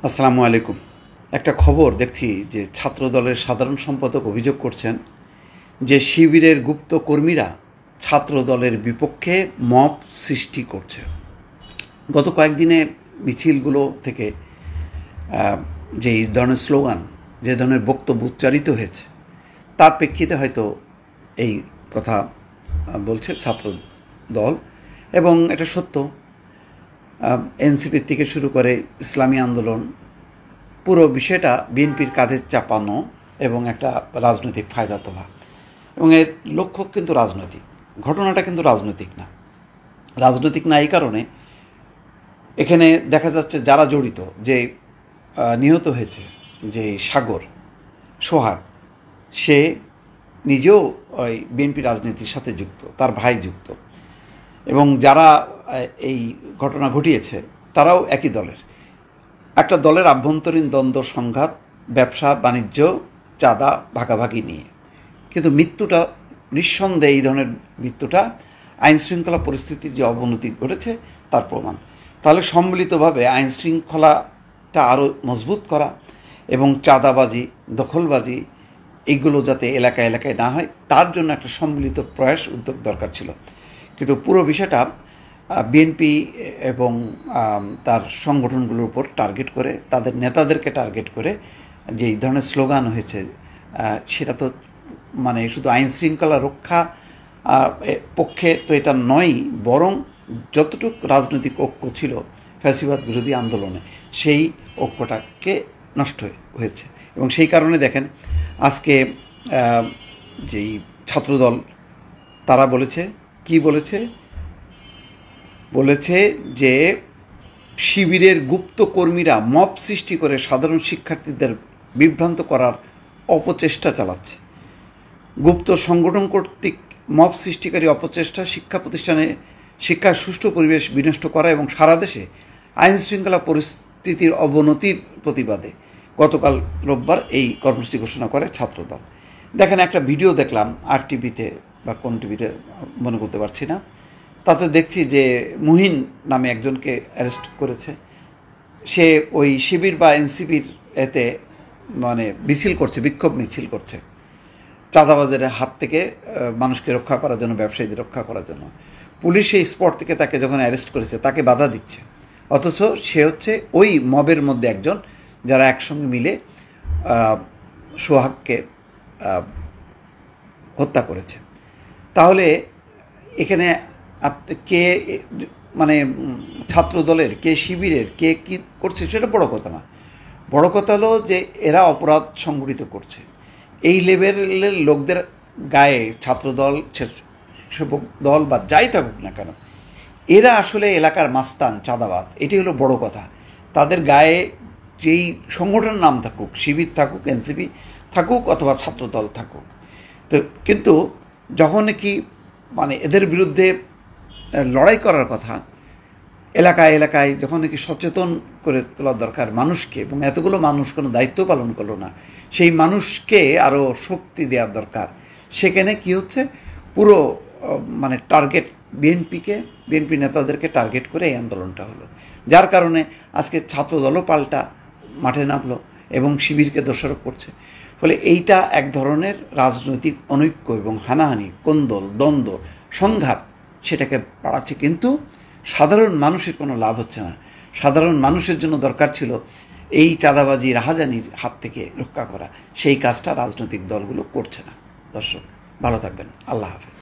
আসসালামু আলাইকুম। একটা খবর দেখছি যে ছাত্রদলের সাধারণ সম্পাদক অভিযোগ করছেন যে শিবিরের গুপ্ত কর্মীরা ছাত্রদলের বিপক্ষে মব সৃষ্টি করছে। গত কয়েকদিনে মিছিলগুলো থেকে যে ধরনের স্লোগান, যে ধরনের বক্তব্য উচ্চারিত হয়েছে, তার প্রেক্ষিতে হয়তো এই কথা বলছে ছাত্রদল। এবং এটা সত্য, এনসিপির থেকে শুরু করে ইসলামী আন্দোলন, পুরো বিষয়টা বিএনপির কাঁধে চাপানো এবং একটা রাজনৈতিক ফায়দা তোলা, এবং এর লক্ষ্য কিন্তু রাজনৈতিক। ঘটনাটা কিন্তু রাজনৈতিক না। রাজনৈতিক না এই কারণে এখানে দেখা যাচ্ছে যারা জড়িত, যে নিহত হয়েছে, যে সাগর সোহাগ, সে নিজেও ওই বিএনপি রাজনীতির সাথে যুক্ত, তার ভাই যুক্ত, এবং যারা এই ঘটনা ঘটিয়েছে তারাও একই দলের। একটা দলের আভ্যন্তরীণ দ্বন্দ্ব, সংঘাত, ব্যবসা বাণিজ্য, চাঁদা ভাগাভাগি নিয়ে। কিন্তু মৃত্যুটা নিঃসন্দেহে, এই ধরনের মৃত্যুটা আইনশৃঙ্খলা পরিস্থিতির যে অবনতি ঘটেছে তার প্রমাণ। তাহলে সম্মিলিতভাবে আইনশৃঙ্খলাটা আরও মজবুত করা এবং চাঁদাবাজি, দখলবাজি, এইগুলো যাতে এলাকায় এলাকায় না হয়, তার জন্য একটা সম্মিলিত প্রয়াস, উদ্যোগ দরকার ছিল। কিন্তু পুরো বিষয়টা বিএনপি এবং তার সংগঠনগুলোর উপর টার্গেট করে, তাদের নেতাদেরকে টার্গেট করে যে এই ধরনের স্লোগান হয়েছে, সেটা তো মানে শুধু আইন শৃঙ্খলা রক্ষা পক্ষে তো এটা নয়ই, বরং যতটুকু রাজনৈতিক ঐক্য ছিল ফ্যাসিবাদ বিরোধী আন্দোলনে, সেই ঐক্যটাকে নষ্ট হয়েছে। এবং সেই কারণে দেখেন আজকে যেই ছাত্রদল, তারা বলেছে, কি বলেছে যে শিবিরের গুপ্ত কর্মীরা মব সৃষ্টি করে সাধারণ শিক্ষার্থীদের বিভ্রান্ত করার অপচেষ্টা চালাচ্ছে। গুপ্ত সংগঠন কর্তৃক মব সৃষ্টিকারী অপচেষ্টা শিক্ষা প্রতিষ্ঠানে শিক্ষার সুষ্ঠু পরিবেশ বিনষ্ট করা এবং সারা দেশে আইন শৃঙ্খলা পরিস্থিতির অবনতির প্রতিবাদে গতকাল রোববার এই কর্মসূচি ঘোষণা করে ছাত্রদল। দেখেন, একটা ভিডিও দেখলাম আর টিভিতে বা কোন টিভিতে মনে করতে পারছি না, তাতে দেখছি যে মুহিন নামে একজনকে অ্যারেস্ট করেছে। সে ওই শিবির বা এনসিপির এতে মানে মিছিল করছে, বিক্ষোভ মিছিল করছে, চাঁদাবাজের হাত থেকে মানুষকে রক্ষা করার জন্য, ব্যবসায়ীদের রক্ষা করার জন্য। পুলিশ এই স্পট থেকে তাকে যখন অ্যারেস্ট করেছে, তাকে বাধা দিচ্ছে, অথচ সে হচ্ছে ওই মবের মধ্যে একজন, যারা একসঙ্গে মিলে সোহাগকে হত্যা করেছে। তাহলে এখানে কে মানে ছাত্রদলের, কে শিবিরের, কে কী করছে সেটা বড় কথা না। বড় কথা হলো যে এরা অপরাধ সংগঠিত করছে। এই লেভেলের লোকদের গায়ে, ছাত্রদল, স্বেচ্ছাসেবক দল বা যাই থাকুক না কেন, এরা আসলে এলাকার মাস্তান, চাঁদাবাজ। এটি হলো বড় কথা। তাদের গায়ে যেই সংগঠনের নাম থাকুক, শিবির থাকুক, এনসিপি থাকুক, অথবা ছাত্রদল থাকুক, তো কিন্তু যখন কি মানে এদের বিরুদ্ধে লড়াই করার কথা, এলাকায় এলাকায় যখন নাকি সচেতন করে তোলার দরকার মানুষকে, এবং এতগুলো মানুষ কোনো দায়িত্ব পালন করলো না, সেই মানুষকে আরও শক্তি দেওয়ার দরকার। সেখানে কি হচ্ছে, পুরো মানে টার্গেট বিএনপি নেতাদেরকে টার্গেট করে এই আন্দোলনটা হলো, যার কারণে আজকে ছাত্রদলও পাল্টা মাঠে নামলো এবং শিবিরকে দোষারোপ করছে। ফলে এইটা এক ধরনের রাজনৈতিক অনৈক্য এবং হানাহানি, কোন্দল, দ্বন্দ্ব, সংঘাত, সেটাকে বাড়াচ্ছে। কিন্তু সাধারণ মানুষের কোনো লাভ হচ্ছে না। সাধারণ মানুষের জন্য দরকার ছিল এই চাঁদাবাজি, রাহাজানির হাত থেকে রক্ষা করা। সেই কাজটা রাজনৈতিক দলগুলো করছে না। দর্শক, ভালো থাকবেন। আল্লাহ হাফেজ।